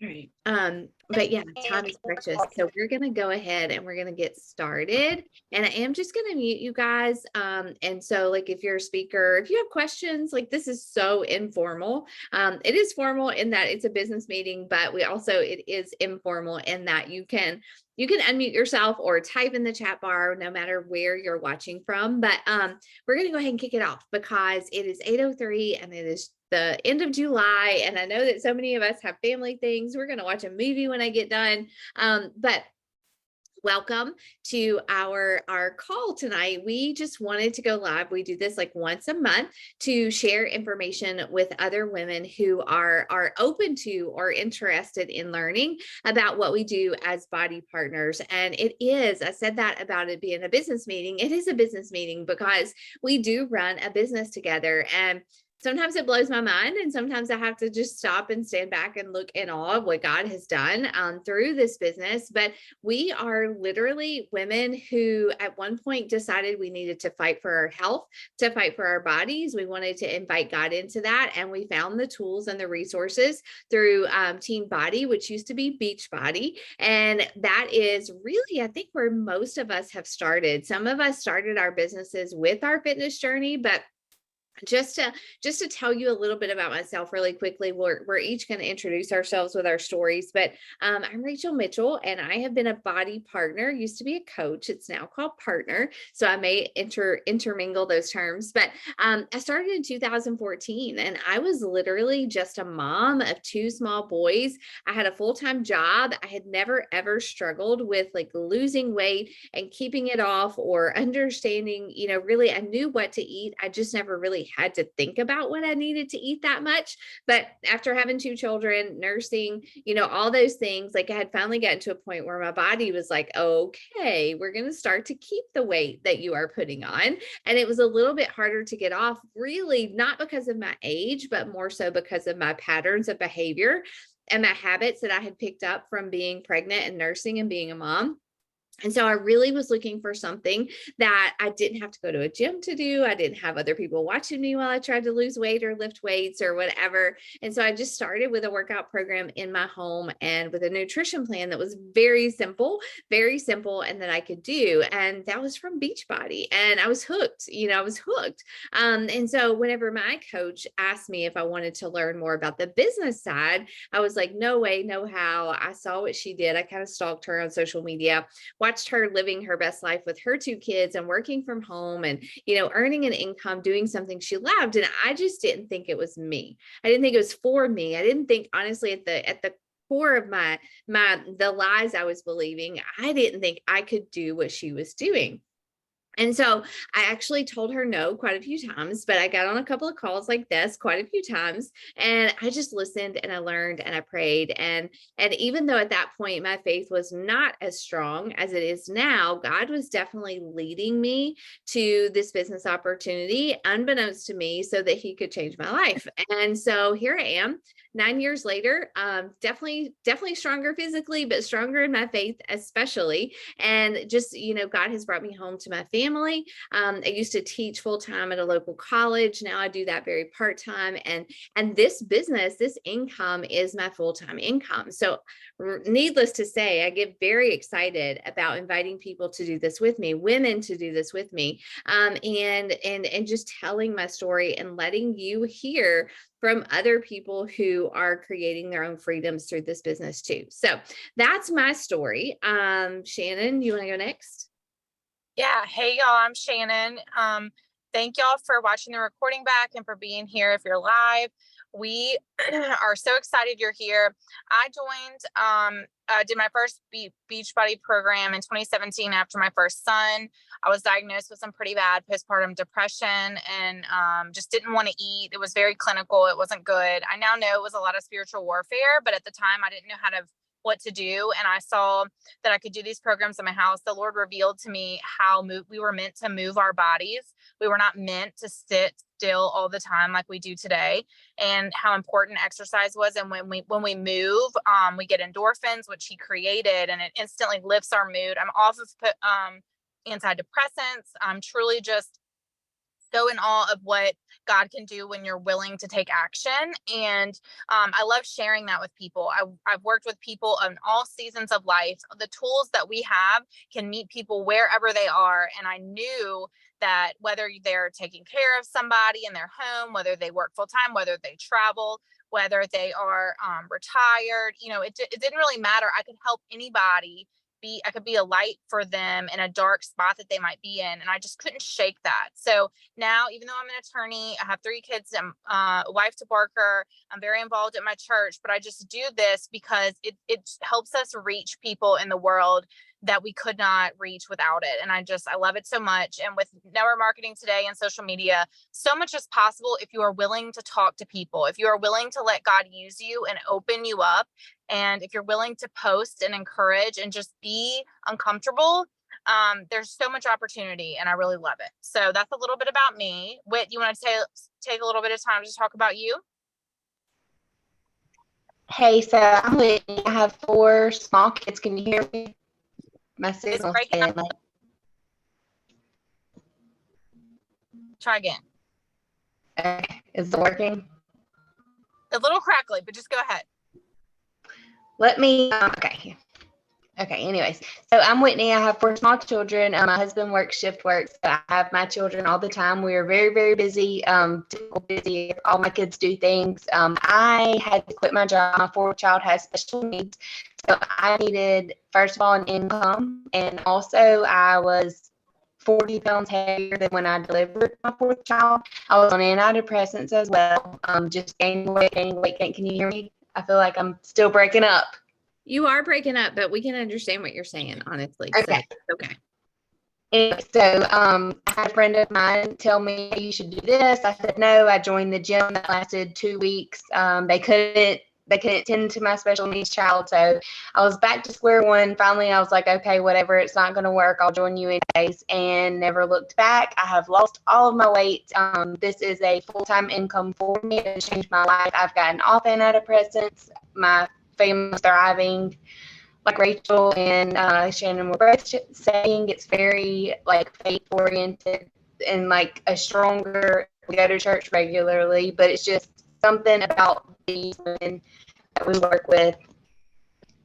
Right. But yeah, time is precious. So we're going to go ahead and we're going to get started. And I am just going to mute you guys. And so like if you're a speaker, if you have questions, like this is so informal. It is formal in that it's a business meeting, but it is informal in that you can unmute yourself or type in the chat bar no matter where you're watching from. But we're going to go ahead and kick it off because it is 8:03 and it is the end of July. And I know that so many of us have family things. We're going to watch a movie when I get done. But welcome to our call tonight. We just wanted to go live. We do this like once a month to share information with other women who are open to or interested in learning about what we do as BODi partners. And I said that about it being a business meeting. It is a business meeting because we do run a business together. And sometimes it blows my mind, and sometimes I have to just stop and stand back and look in awe of what God has done through this business. But we are literally women who at one point decided we needed to fight for our health, to fight for our bodies. We wanted to invite God into that. And we found the tools and the resources through Team BODi, which used to be Beachbody. And that is really, I think, where most of us have started. Some of us started our businesses with our fitness journey, but just to tell you a little bit about myself really quickly, we're each going to introduce ourselves with our stories. But I'm Rachel Mitchell, and I have been a BODi partner. Used to be a coach. It's now called partner. So I may intermingle those terms. But I started in 2014, and I was literally just a mom of two small boys. I had a full-time job. I had never ever struggled with like losing weight and keeping it off or understanding, really I knew what to eat. I just never really had to think about what I needed to eat that much. But after having two children, nursing, all those things, like I had finally gotten to a point where my body was like, okay, we're going to start to keep the weight that you are putting on. And it was a little bit harder to get off, really not because of my age, but more so because of my patterns of behavior and my habits that I had picked up from being pregnant and nursing and being a mom. And so I really was looking for something that I didn't have to go to a gym to do. I didn't have other people watching me while I tried to lose weight or lift weights or whatever. And so I just started with a workout program in my home and with a nutrition plan that was very simple, and that I could do. And that was from Beachbody. And I was hooked, I was hooked. And so whenever my coach asked me if I wanted to learn more about the business side, I was like, no way, no how. I saw what she did. I kind of stalked her on social media, watched her living her best life with her two kids and working from home and, earning an income, doing something she loved. And I just didn't think it was me. I didn't think it was for me. I didn't think, honestly, at the core of the lies I was believing, I didn't think I could do what she was doing. And so I actually told her no quite a few times, but I got on a couple of calls like this quite a few times, and I just listened and I learned and I prayed. And even though at that point my faith was not as strong as it is now, God was definitely leading me to this business opportunity unbeknownst to me so that he could change my life. And so here I am 9 years later, definitely stronger physically, but stronger in my faith, especially. And just, God has brought me home to my family. I used to teach full time at a local college. Now I do that very part time. And this business, this income is my full time income. So needless to say, I get very excited about inviting people to do this with me, women to do this with me, and just telling my story and letting you hear from other people who are creating their own freedoms through this business too. So that's my story. Shannon, you want to go next? Yeah. Hey, y'all. I'm Shannon. Thank y'all for watching the recording back and for being here if you're live. We are so excited you're here. I joined, did my first Beachbody program in 2017 after my first son. I was diagnosed with some pretty bad postpartum depression and just didn't want to eat. It was very clinical. It wasn't good. I now know it was a lot of spiritual warfare, but at the time I didn't know what to do. And I saw that I could do these programs in my house. The Lord revealed to me how we were meant to move our bodies. We were not meant to sit still all the time like we do today, and how important exercise was. And when we move, we get endorphins, which he created, and it instantly lifts our mood. I'm off of antidepressants. I'm truly just go in awe of what God can do when you're willing to take action. And I love sharing that with people. I've worked with people in all seasons of life. The tools that we have can meet people wherever they are. And I knew that whether they're taking care of somebody in their home, whether they work full time, whether they travel, whether they are retired, it didn't really matter. I could help anybody I could be a light for them in a dark spot that they might be in. And I just couldn't shake that. So now, even though I'm an attorney, I have 3 kids, I'm a wife to Barker, I'm very involved at my church, but I just do this because it helps us reach people in the world that we could not reach without it. And I love it so much. And with network marketing today and social media, so much is possible if you are willing to talk to people, if you are willing to let God use you and open you up. And if you're willing to post and encourage and just be uncomfortable, there's so much opportunity, and I really love it. So that's a little bit about me. Whit, you want to take a little bit of time to talk about you? Hey, so I'm Whitney. I have 4 small kids. Can you hear me? My signal's staying like. Try again. Okay, is it working? A little crackly, but just go ahead. Let me. Okay. Okay. Anyways, so I'm Whitney. I have 4 small children. My husband works shift work, so I have my children all the time. We are very, very busy. Typical busy. All my kids do things. I had to quit my job. My 4th child has special needs, so I needed, first of all, an income, and also I was 40 pounds heavier than when I delivered my 4th child. I was on antidepressants as well. Just gaining weight. Can you hear me? I feel like I'm still breaking up. You are breaking up, but we can understand what you're saying, honestly. Okay. So, okay. And so I had a friend of mine tell me, you should do this. I said no. I joined the gym. That lasted 2 weeks. They couldn't tend to my special needs child, so I was back to square one. Finally, I was like, okay, whatever, it's not going to work, I'll join you anyways, and never looked back. I have lost all of my weight. This is a full-time income for me. It changed my life. I've gotten off antidepressants. My family's thriving. Like Rachel and Shannon were both saying, it's very like faith oriented and like a stronger. We go to church regularly, but it's just something about these women that we work with.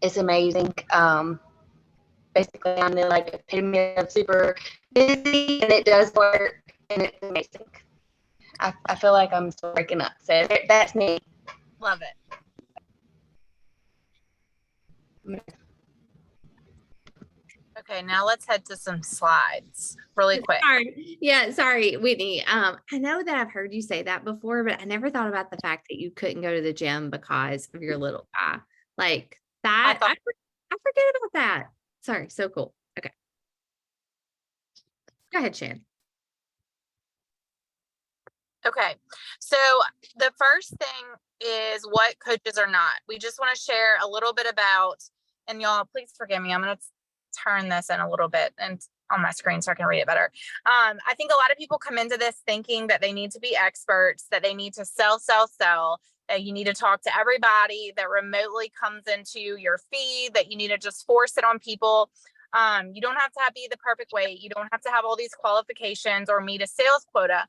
It's amazing. Basically, I'm the like epitome of super busy, and it does work, and it's amazing. I feel like I'm still breaking up, so that's me. Love it. Okay, now let's head to some slides really quick. Sorry, Whitney. I know that I've heard you say that before, but I never thought about the fact that you couldn't go to the gym because of your little guy. Like that, I forget about that. Sorry, so cool. Okay. Go ahead, Shan. Okay, so the first thing is what coaches are not. We just want to share a little bit about, and y'all, please forgive me, I'm going to turn this in a little bit and on my screen so I can read it better. I think a lot of people come into this thinking that they need to be experts, that they need to sell, that you need to talk to everybody that remotely comes into your feed, that you need to just force it on people. You don't have to be the perfect weight. You don't have to have all these qualifications or meet a sales quota.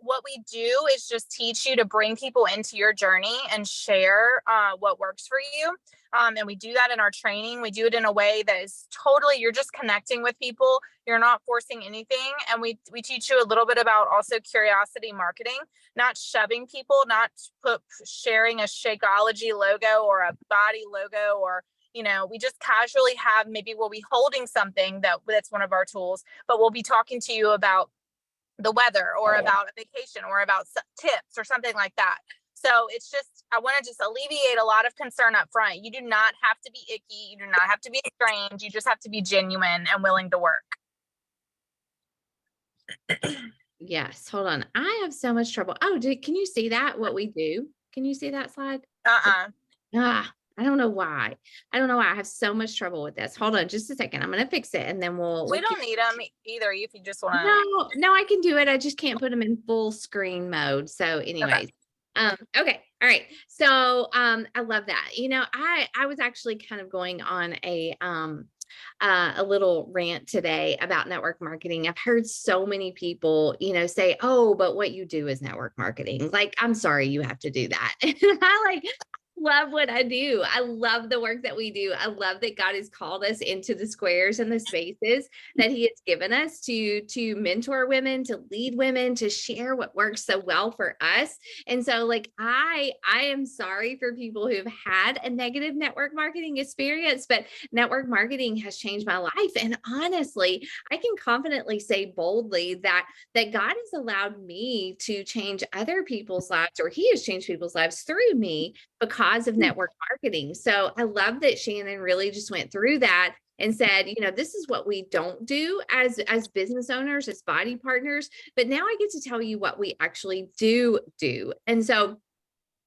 What we do is just teach you to bring people into your journey and share what works for you. And we do that in our training. We do it in a way that is totally, you're just connecting with people. You're not forcing anything. And we teach you a little bit about also curiosity marketing, not shoving people, not sharing a Shakeology logo or a BODi logo, or we just casually have, maybe we'll be holding something that's one of our tools, but we'll be talking to you about the weather or about a vacation or about tips or something like that. So it's just, I want to just alleviate a lot of concern up front. You do not have to be icky. You do not have to be strange. You just have to be genuine and willing to work. Yes. Hold on. I have so much trouble. Oh, can you see that? What we do? Can you see that slide? I don't know why. I have so much trouble with this. Hold on just a second. I'm going to fix it and then we don't need them either if you just want to. No, I can do it. I just can't put them in full screen mode. So anyways, okay. All right. So, I love that. I was actually kind of going on a, a little rant today about network marketing. I've heard so many people, say, "Oh, but what you do is network marketing." Like, I'm sorry, you have to do that. And I love what I do. I love the work that we do. I love that God has called us into the squares and the spaces that He has given us to mentor women, to lead women, to share what works so well for us. And so, like, I am sorry for people who've had a negative network marketing experience, but network marketing has changed my life. And honestly, I can confidently say boldly that God has allowed me to change other people's lives, or He has changed people's lives through me because of network marketing. So I love that Shannon really just went through that and said, this is what we don't do as business owners, as BODi partners, but now I get to tell you what we actually do. And so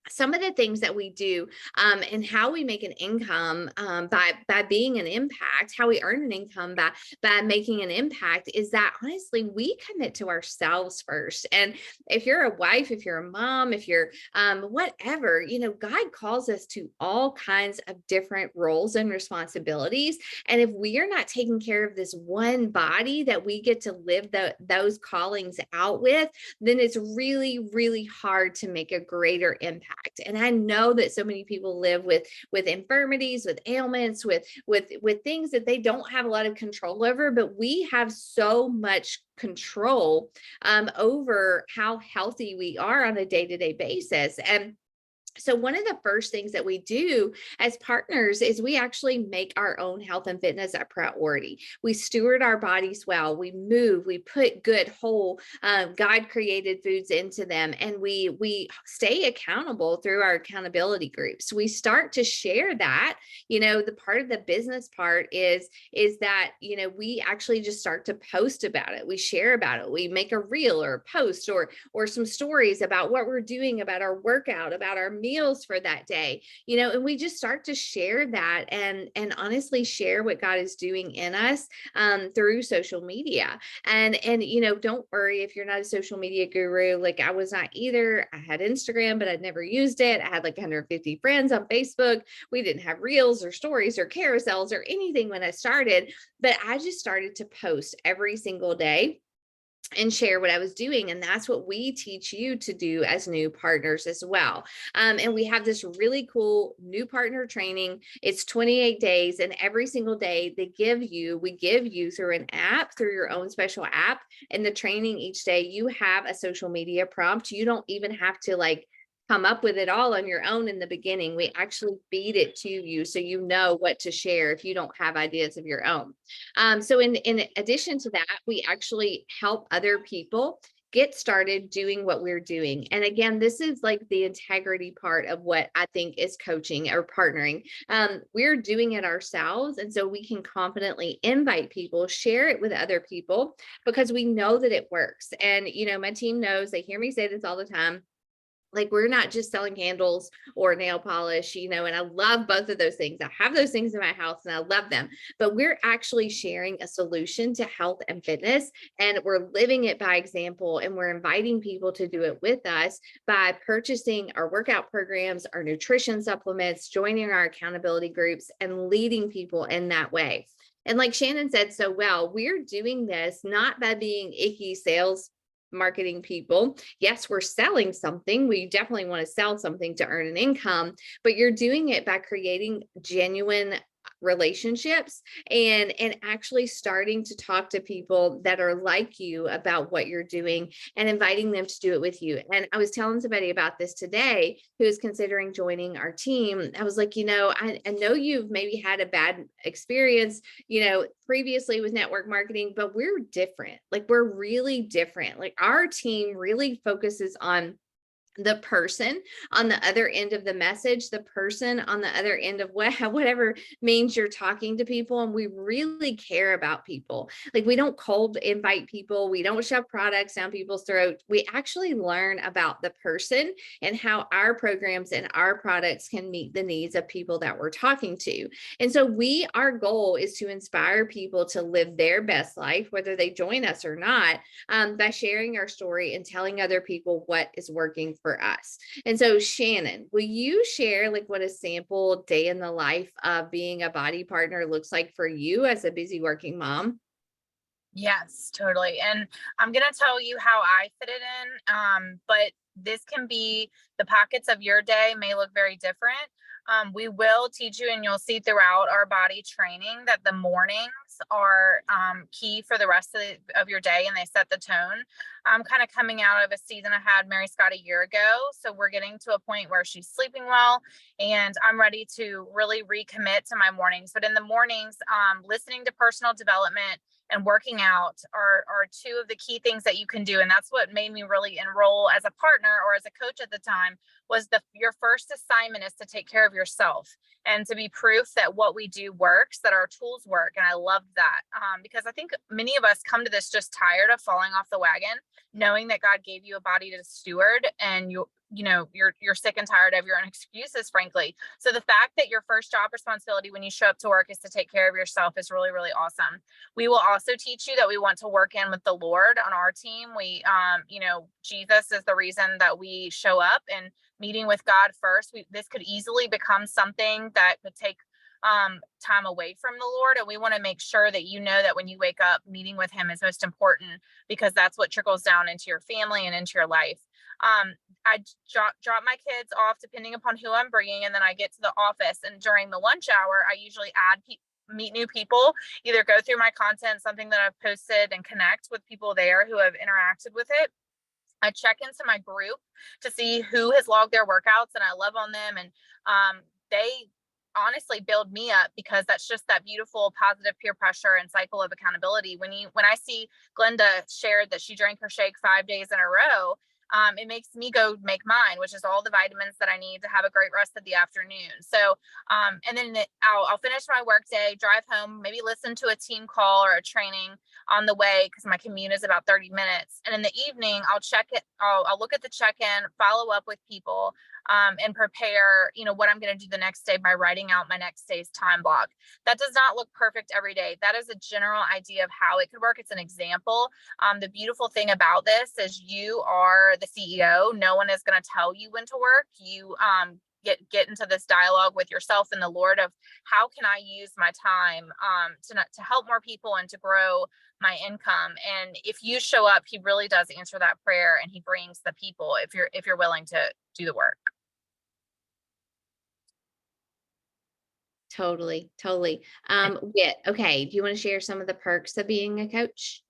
some of the things that we do and how we make an income by being an impact, how we earn an income by making an impact, is that honestly, we commit to ourselves first. And if you're a wife, if you're a mom, if you're whatever, God calls us to all kinds of different roles and responsibilities. And if we are not taking care of this one body that we get to live those callings out with, then it's really, really hard to make a greater impact. And I know that so many people live with infirmities, with ailments, with things that they don't have a lot of control over, but we have so much control over how healthy we are on a day-to-day basis. And so one of the first things that we do as partners is we actually make our own health and fitness a priority. We steward our bodies well. We move. We put good, whole, God-created foods into them, and we stay accountable through our accountability groups. We start to share that. The part of the business part is that we actually just start to post about it. We share about it. We make a reel or a post or some stories about what we're doing, about our workout, about our meals for that day, and we just start to share that and honestly share what God is doing in us through social media. And don't worry if you're not a social media guru. Like, I was not either. I had Instagram, but I'd never used it. I had like 150 friends on Facebook. We didn't have reels or stories or carousels or anything when I started, but I just started to post every single day and share what I was doing. And that's what we teach you to do as new partners as well. And we have this really cool new partner training. It's 28 days, and every single day we give you through an app, through your own special app. And the training each day, you have a social media prompt. You don't even have to come up with it all on your own in the beginning. We actually feed it to you so you know what to share if you don't have ideas of your own. So in addition to that, we actually help other people get started doing what we're doing. And again, this is like the integrity part of what I think is coaching or partnering. We're doing it ourselves. And so we can confidently invite people, share it with other people, because we know that it works. And, my team knows, they hear me say this all the time. Like, we're not just selling candles or nail polish, and I love both of those things. I have those things in my house and I love them, but we're actually sharing a solution to health and fitness, and we're living it by example. And we're inviting people to do it with us by purchasing our workout programs, our nutrition supplements, joining our accountability groups, and leading people in that way. And like Shannon said so well, we're doing this not by being icky sales marketing people. Yes, we're selling something. We definitely want to sell something to earn an income, but you're doing it by creating genuine relationships and actually starting to talk to people that are like you about what you're doing and inviting them to do it with you. And I was telling somebody about this today who is considering joining our team. I was like, I know you've maybe had a bad experience, previously with network marketing, but we're different. Like, we're really different. Like, our team really focuses on the person on the other end of the message, the person on the other end of whatever means you're talking to people. And we really care about people. Like, we don't cold invite people. We don't shove products down people's throats. We actually learn about the person and how our programs and our products can meet the needs of people that we're talking to. And so our goal is to inspire people to live their best life, whether they join us or not, by sharing our story and telling other people what is working for us. And so Shannon, will you share like what a sample day in the life of being a BODi partner looks like for you as a busy working mom? Yes, totally. And I'm going to tell you how I fit it in. But this can be, the pockets of your day may look very different. We will teach you, and you'll see throughout our BODi training, that the mornings are key for the rest of your day, and they set the tone. I'm kind of coming out of a season I had Mary Scott a year ago. So we're getting to a point where she's sleeping well, and I'm ready to really recommit to my mornings. But in the mornings, listening to personal development and working out are two of the key things that you can do. And that's what made me really enroll as a partner or as a coach at the time, was your first assignment is to take care of yourself and to be proof that what we do works, that our tools work. And I love that because I think many of us come to this just tired of falling off the wagon, knowing that God gave you a body to steward, and you're sick and tired of your own excuses, frankly. So the fact that your first job responsibility when you show up to work is to take care of yourself is really, really awesome. We will also teach you that we want to work in with the Lord on our team. We, Jesus is the reason that we show up, and meeting with God first. This could easily become something that could take time away from the Lord. And we want to make sure that you know that when you wake up, meeting with him is most important, because that's what trickles down into your family and into your life. I drop my kids off depending upon who I'm bringing, and then I get to the office, and during the lunch hour, I usually meet new people, either go through my content, something that I've posted, and connect with people there who have interacted with it. I check into my group to see who has logged their workouts, and I love on them. And they honestly build me up, because that's just that beautiful positive peer pressure and cycle of accountability. When I see Glenda shared that she drank her shake 5 days in a row, it makes me go make mine, which is all the vitamins that I need to have a great rest of the afternoon. So, and then I'll finish my work day, drive home, maybe listen to a team call or a training on the way, because my commute is about 30 minutes. And in the evening, I'll look at the check-in, follow up with people, and prepare, what I'm going to do the next day by writing out my next day's time block. That does not look perfect every day. That is a general idea of how it could work. It's an example. The beautiful thing about this is you are the CEO. No one is going to tell you when to work. You get into this dialogue with yourself and the Lord of, how can I use my time to help more people and to grow my income. And if you show up, he really does answer that prayer, and he brings the people if you're willing to do the work. Totally. Wit, okay. Do you want to share some of the perks of being a coach?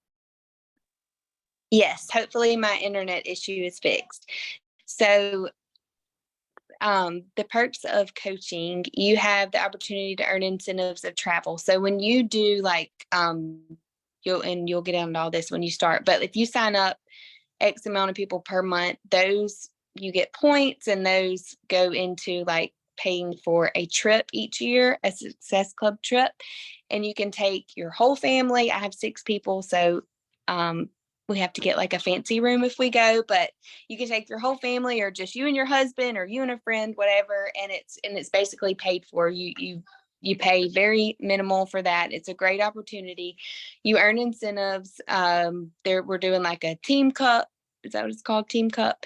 Yes, hopefully my internet issue is fixed. So the perks of coaching, you have the opportunity to earn incentives of travel. So when you do you'll get into all this when you start, but if you sign up X amount of people per month, those you get points, and those go into like paying for a trip each year, a Success Club trip. And you can take your whole family. I have 6 people, so we have to get like a fancy room if we go, but you can take your whole family, or just you and your husband, or you and a friend, whatever. And it's basically paid for. You pay very minimal for that. It's a great opportunity. You earn incentives. We're doing like a team cup. Is that what it's called? Team cup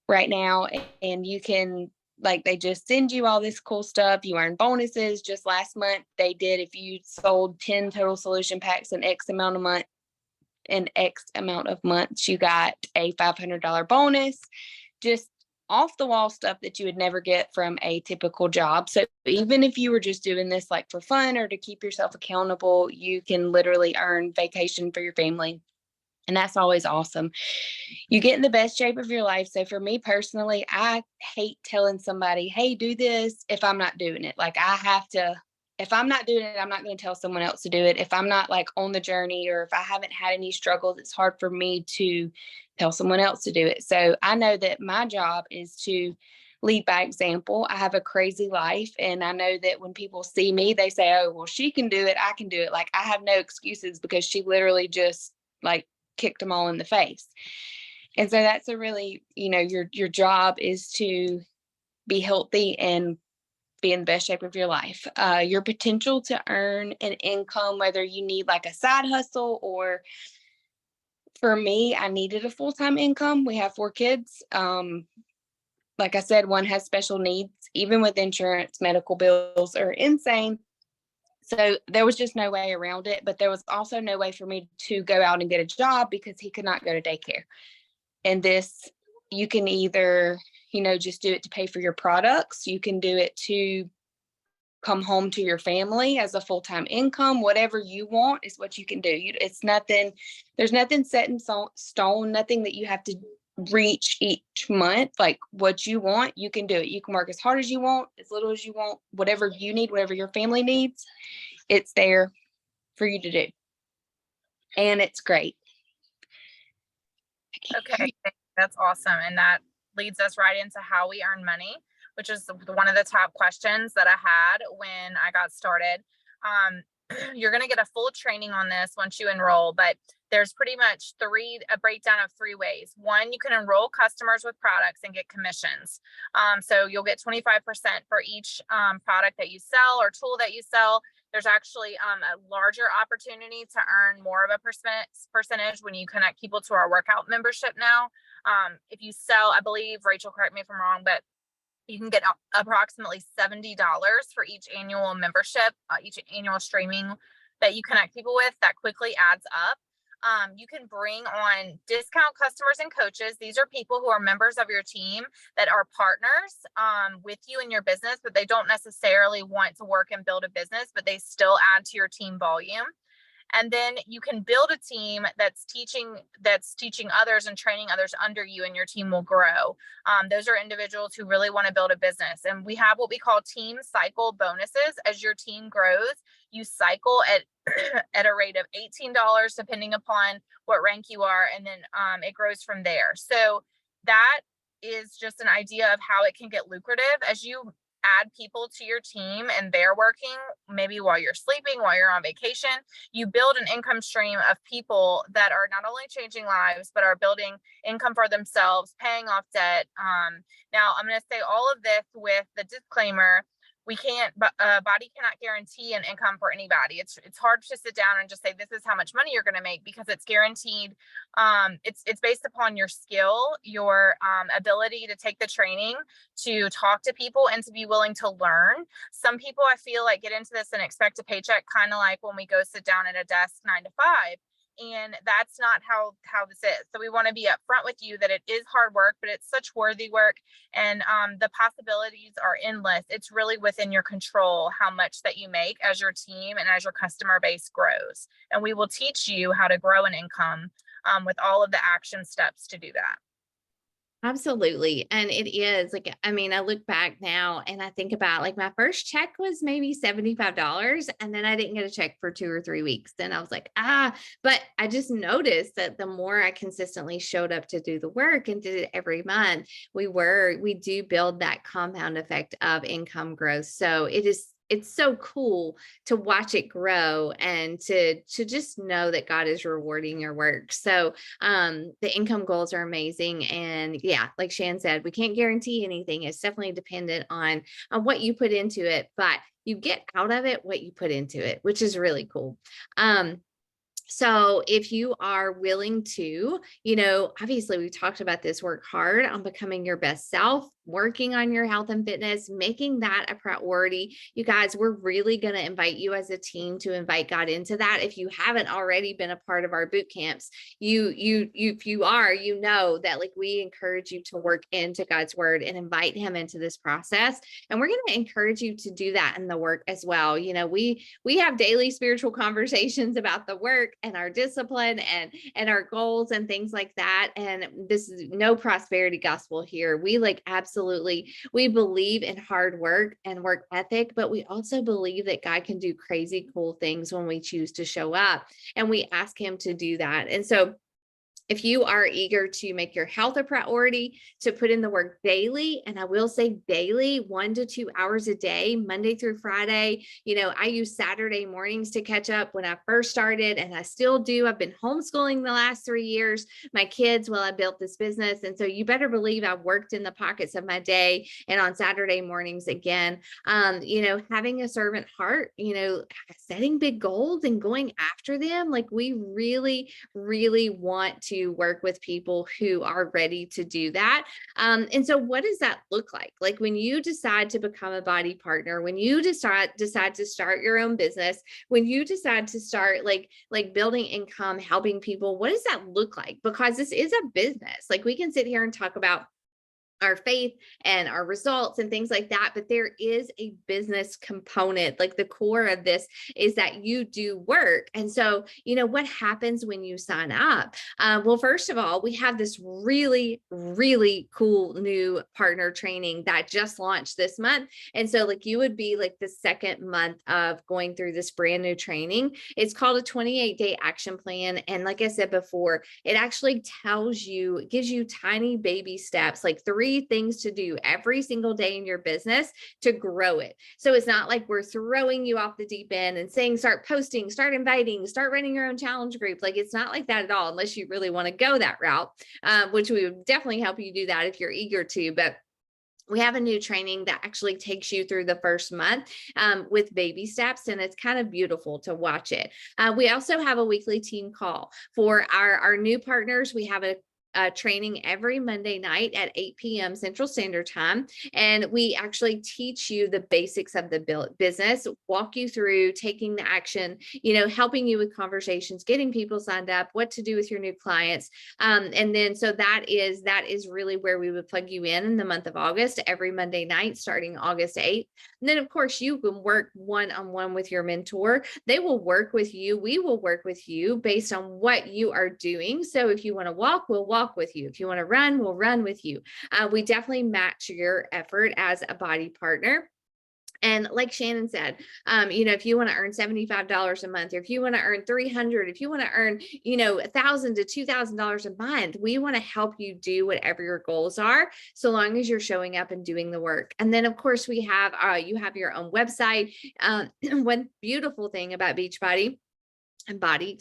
right now. And you can, like, they just send you all this cool stuff. You earn bonuses. Just last month they did, if you sold 10 total solution packs in X amount of months, you got a $500 bonus. Just off the wall stuff that you would never get from a typical job. So even if you were just doing this like for fun or to keep yourself accountable, you can literally earn vacation for your family. And that's always awesome. You get in the best shape of your life. So for me personally, I hate telling somebody, hey, do this, if I'm not doing it. Like, if I'm not doing it, I'm not going to tell someone else to do it. If I'm not like on the journey, or if I haven't had any struggles, it's hard for me to tell someone else to do it. So I know that my job is to lead by example. I have a crazy life, and I know that when people see me, they say, oh, well, she can do it, I can do it. Like, I have no excuses, because she literally just like kicked them all in the face. And so that's a really, your job is to be healthy and be in the best shape of your life. Your potential to earn an income, whether you need like a side hustle or for me, I needed a full-time income. We have 4 kids. Like I said, one has special needs. Even with insurance, medical bills are insane. So there was just no way around it. But there was also no way for me to go out and get a job because he could not go to daycare. And this, you can either, just do it to pay for your products. You can do it to come home to your family as a full-time income. Whatever you want is what you can do. It's nothing, there's nothing set in stone, nothing that you have to reach each month. Like what you want, you can do it. You can work as hard as you want, as little as you want, whatever you need, whatever your family needs, it's there for you to do. And it's great. Okay, that's awesome. And that leads us right into how we earn money, which is one of the top questions that I had when I got started. You're going to get a full training on this once you enroll, but there's pretty much a breakdown of 3 ways. One, you can enroll customers with products and get commissions. So you'll get 25% for each product that you sell or tool that you sell. There's actually a larger opportunity to earn more of a percentage when you connect people to our workout membership now. If you sell, I believe, Rachel, correct me if I'm wrong, but you can get approximately $70 for each annual membership, each annual streaming that you connect people with. That quickly adds up. You can bring on discount customers and coaches. These are people who are members of your team that are partners with you in your business, but they don't necessarily want to work and build a business, but they still add to your team volume. And then you can build a team that's teaching others and training others under you, and your team will grow. Those are individuals who really want to build a business. And we have what we call team cycle bonuses. As your team grows, you cycle at a rate of $18, depending upon what rank you are. And then it grows from there. So that is just an idea of how it can get lucrative as you add people to your team and they're working maybe while you're sleeping, while you're on vacation. You build an income stream of people that are not only changing lives, but are building income for themselves, paying off debt. Now I'm going to say all of this with the disclaimer: we can't, BODi cannot guarantee an income for anybody. It's hard to sit down and just say, this is how much money you're going to make, because it's guaranteed. It's based upon your skill, your ability to take the training, to talk to people, and to be willing to learn. Some people, I feel like, get into this and expect a paycheck, kind of like when we go sit down at a desk 9 to 5. And that's not how this is. So we want to be upfront with you that it is hard work, but it's such worthy work. And the possibilities are endless. It's really within your control how much that you make as your team and as your customer base grows. And we will teach you how to grow an income with all of the action steps to do that. Absolutely. And it is like, I mean, I look back now and I think about, like, my first check was maybe $75, and then I didn't get a check for 2 or 3 weeks. Then I was like, but I just noticed that the more I consistently showed up to do the work and did it every month, we do build that compound effect of income growth. So it's so cool to watch it grow and to just know that God is rewarding your work. So the income goals are amazing. And yeah, like Shan said, we can't guarantee anything. It's definitely dependent on what you put into it, but you get out of it what you put into it, which is really cool. So if you are willing to, obviously we talked about this, work hard on becoming your best self, working on your health and fitness, making that a priority. You guys, we're really going to invite you as a team to invite God into that. If you haven't already been a part of our boot camps, if you are, that, like, we encourage you to work into God's word and invite him into this process. And we're going to encourage you to do that in the work as well. We have daily spiritual conversations about the work and our discipline and our goals and things like that. And this is no prosperity gospel here. We absolutely, we believe in hard work and work ethic, but we also believe that God can do crazy cool things when we choose to show up, and we ask him to do that. And so If you are eager to make your health a priority, to put in the work daily, and I will say daily, 1 to 2 hours a day, Monday through Friday. I use Saturday mornings to catch up when I first started, and I still do. I've been homeschooling the last 3 years, my kids, while I built this business. And so you better believe I worked in the pockets of my day and on Saturday mornings again. Having a servant heart, setting big goals and going after them. Like, we really, really want to work with people who are ready to do that. And so what does that look like? Like, when you decide to become a BODi partner, when you decide to start your own business, when you decide to start like building income, helping people, what does that look like? Because this is a business. Like, we can sit here and talk about our faith and our results and things like that, but there is a business component. Like, the core of this is that you do work. And so, what happens when you sign up? Well, first of all, we have this really, really cool new partner training that just launched this month. And so, like, you would be like the second month of going through this brand new training. It's called a 28-day action plan. And like I said before, it actually gives you tiny baby steps, like 3 things to do every single day in your business to grow it. So it's not like we're throwing you off the deep end and saying, start posting, start inviting, start running your own challenge group. Like, it's not like that at all, unless you really want to go that route, which we would definitely help you do that if you're eager to. But we have a new training that actually takes you through the first month with baby steps, and it's kind of beautiful to watch it. We also have a weekly team call for our new partners. We have a training every Monday night at 8 p.m. Central Standard Time. And we actually teach you the basics of the business, walk you through taking the action, helping you with conversations, getting people signed up, what to do with your new clients. And then, so that is really where we would plug you in the month of August, every Monday night, starting August 8th. And then, of course, you can work one-on-one with your mentor. They will work with you. We will work with you based on what you are doing. So if you want to walk, we'll walk with you. If you want to run, we'll run with you. We definitely match your effort as a BODi partner. And like Shannon said, if you want to earn $75 a month, or if you want to earn $300, if you want to earn, $1,000 to $2,000 a month, we want to help you do whatever your goals are, so long as you're showing up and doing the work. And then, of course, we have, you have your own website. One beautiful thing about Beachbody and BODi,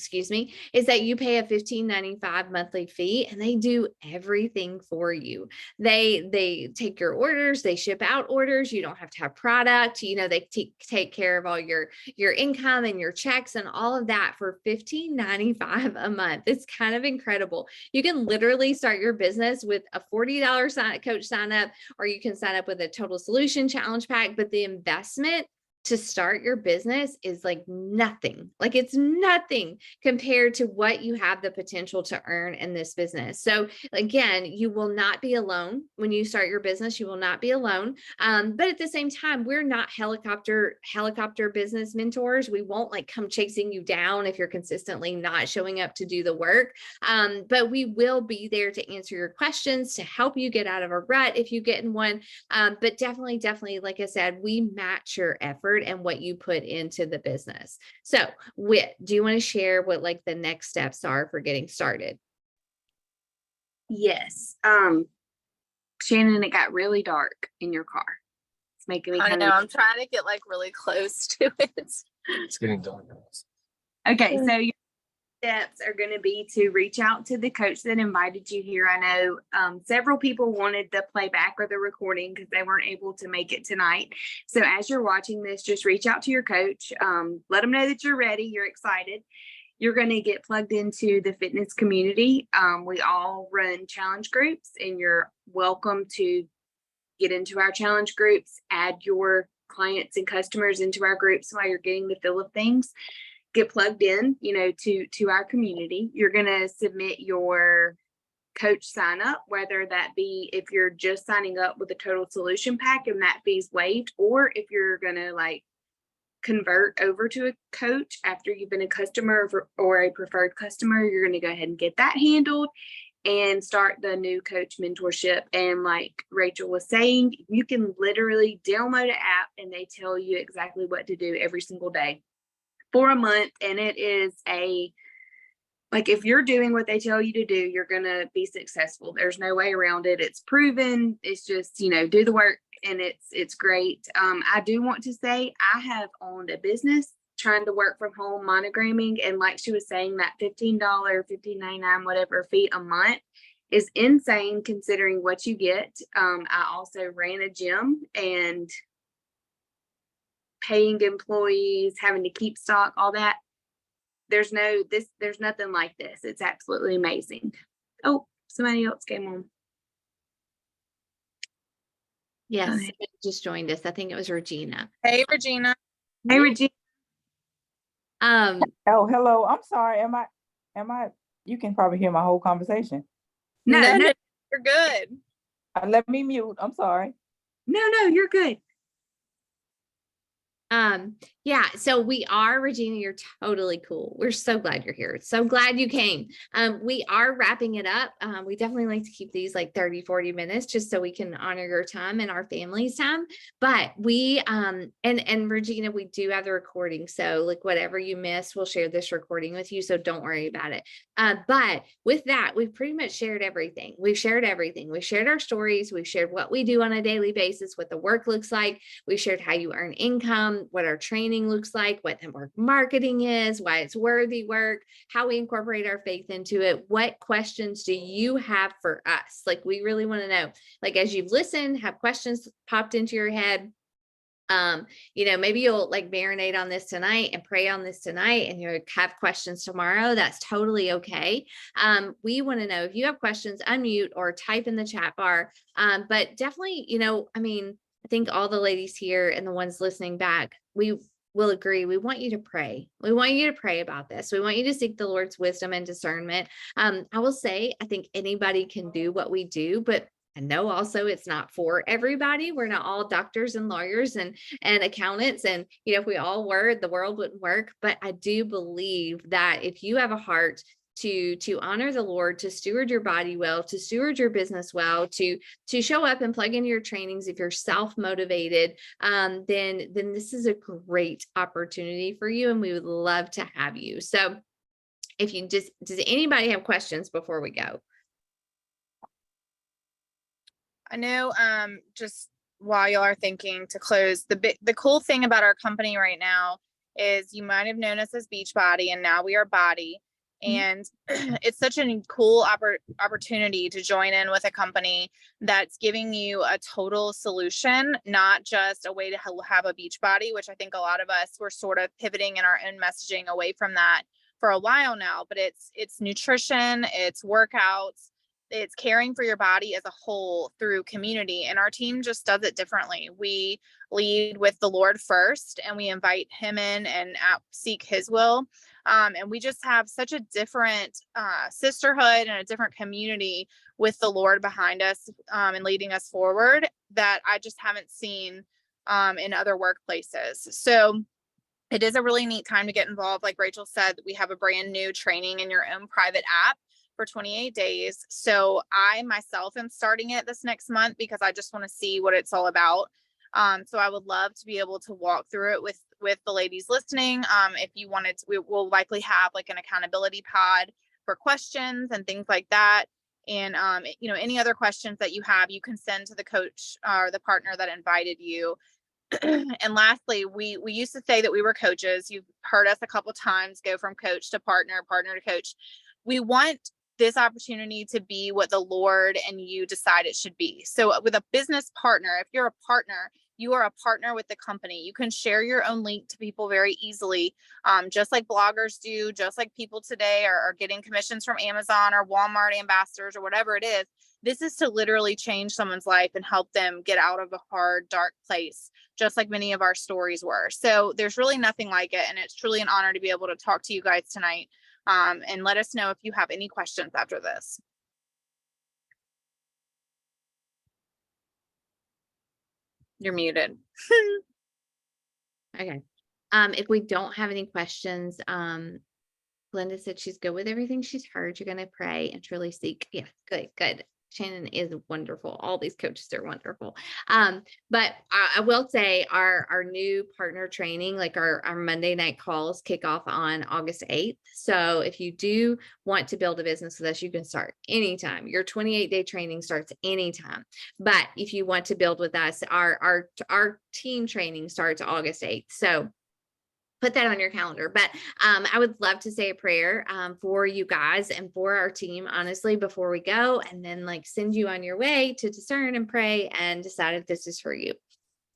is that you pay a $15.95 monthly fee, and they do everything for you. They take your orders, they ship out orders. You don't have to have product. They take care of all your income and your checks and all of that for $15.95 a month. It's kind of incredible. You can literally start your business with a $40 coach sign up, or you can sign up with a total solution challenge pack. But the investment to start your business is like nothing. Like, it's nothing compared to what you have the potential to earn in this business. So again, you will not be alone when you start your business. You will not be alone. But at the same time, we're not helicopter business mentors. We won't like come chasing you down if you're consistently not showing up to do the work. But we will be there to answer your questions, to help you get out of a rut if you get in one. But definitely, like I said, we match your effort and what you put into the business. So, Whit, do you want to share what like the next steps are for getting started? Yes. Shannon, it got really dark in your car. It's making me I kind know. of. I'm trying to get like really close to it. It's getting dark. Okay, so your steps are going to be to reach out to the coach that invited you here. I know several people wanted the playback or the recording because they weren't able to make it tonight. So as you're watching this, just reach out to your coach. Let them know that you're ready, you're excited. You're going to get plugged into the fitness community. We all run challenge groups, and you're welcome to get into our challenge groups, add your clients and customers into our groups while you're getting the feel of things. Get plugged in, to our community. You're going to submit your coach sign up, whether that be if you're just signing up with a total solution pack and that fee's waived, or if you're going to like convert over to a coach after you've been a customer or a preferred customer. You're going to go ahead and get that handled and start the new coach mentorship. And like Rachel was saying, you can literally download an app and they tell you exactly what to do every single day for a month. And it is like if you're doing what they tell you to do, you're going to be successful. There's no way around it. It's proven. It's just, you know, do the work and it's great. I do want to say I have owned a business trying to work from home monogramming. And like she was saying, that $15, $15.99, whatever fee a month is insane considering what you get. I also ran a gym and paying employees, having to keep stock, all that. There's nothing like this. It's absolutely amazing. Oh, somebody else came on. Yes, Go ahead. somebody just joined us. I think it was Regina. Hey, Regina. Hey, Regina. Um, Oh, hello. I'm sorry. Am I, you can probably hear my whole conversation. No, You're good. Let me mute. I'm sorry. no, you're good. yeah, so we are, Regina, you're totally cool. We're so glad you're here. So glad you came. We are wrapping it up. We definitely like to keep these like 30, 40 minutes just so we can honor your time and our family's time. But we, and Regina, we do have the recording. So like whatever you missed, we'll share this recording with you. So don't worry about it. But with that, we've pretty much shared everything. We've shared everything. We shared our stories. We shared what we do on a daily basis, what the work looks like. We shared how you earn income, what our training looks like, what network marketing is, why it's worthy work, how we incorporate our faith into it. What questions do you have for us? Like, we really want to know, like, as you've listened, have questions popped into your head. You know, maybe you'll like marinate on this tonight and pray on this tonight and you'll have questions tomorrow. That's totally okay. We want to know if you have questions, unmute or type in the chat bar. But definitely, you know, I mean, I think all the ladies here and the ones listening back, we will agree. We want you to pray. We want you to pray about this. We want you to seek the Lord's wisdom and discernment. I will say, I think anybody can do what we do, but I know also it's not for everybody. We're not all doctors and lawyers and accountants. And, you know, if we all were, the world wouldn't work. But I do believe that if you have a heart to honor the Lord, to steward your body well, to steward your business well, to show up and plug into your trainings if you're self-motivated, then this is a great opportunity for you. And we would love to have you. So if you does anybody have questions before we go? I know, just while y'all are thinking to close, the cool thing about our company right now is you might have known us as BODi and now we are BODi. And it's such a cool opportunity to join in with a company that's giving you a total solution, not just a way to have a beach body, which I think a lot of us were sort of pivoting in our own messaging away from that for a while now. But it's nutrition, it's workouts, it's caring for your body as a whole through community. And our team just does it differently. We lead with the Lord first, and we invite him in and seek his will. And we just have such a different sisterhood and a different community with the Lord behind us and leading us forward that I just haven't seen in other workplaces. So it is a really neat time to get involved. Like Rachel said, we have a brand new training in your own private app for 28 days. So I myself am starting it this next month because I just want to see what it's all about. So I would love to be able to walk through it with the ladies listening. If you wanted to, we will likely have like an accountability pod for questions and things like that. And, you know, any other questions that you have, you can send to the coach or the partner that invited you. And lastly, we used to say that we were coaches. You've heard us a couple times go from coach to partner, partner to coach. We want this opportunity to be what the Lord and you decide it should be. So with a business partner, if you're a partner, you are a partner with the company. You can share your own link to people very easily, just like bloggers do, just like people today are getting commissions from Amazon or Walmart ambassadors or whatever it is. This is to literally change someone's life and help them get out of a hard, dark place, just like many of our stories were. So there's really nothing like it. And it's truly an honor to be able to talk to you guys tonight. And let us know if you have any questions after this. You're muted. Okay. If we don't have any questions, Glenda said she's good with everything she's heard. You're going to pray and truly seek. Yeah, good. Shannon is wonderful. All these coaches are wonderful. But I will say our new partner training, like our Monday night calls, kick off on August 8th. So if you do want to build a business with us, you can start anytime. Your 28-day training starts anytime. But if you want to build with us, our team training starts August 8th. So put that on your calendar. But I would love to say a prayer for you guys and for our team, honestly, before we go, and then like send you on your way to discern and pray and decide if this is for you.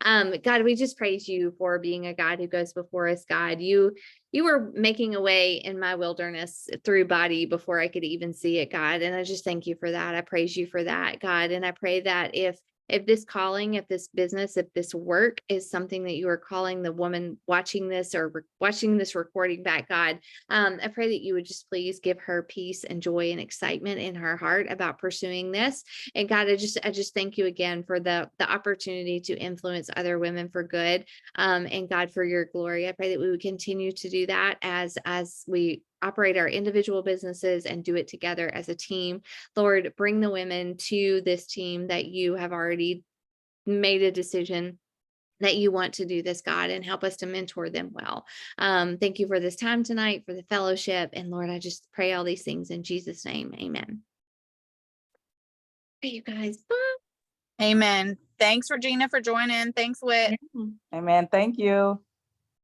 God, we just praise you for being a God who goes before us. God, you were making a way in my wilderness through BODi before I could even see it, God. And I just thank you for that. I praise you for that, God. And I pray that if this calling, if this business, if this work is something that you are calling the woman watching this or watching this recording back, God, I pray that you would just please give her peace and joy and excitement in her heart about pursuing this. And God, I just thank you again for the opportunity to influence other women for good. And God, for your glory. I pray that we would continue to do that as we operate our individual businesses and do it together as a team. Lord, bring the women to this team that you have already made a decision that you want to do this, God, and help us to mentor them well. Thank you for this time tonight, for the fellowship. And Lord, I just pray all these things in Jesus' name. Amen. Hey, you guys. Bye. Amen. Thanks, Regina, for joining. Thanks, Whit. Amen. Thank you.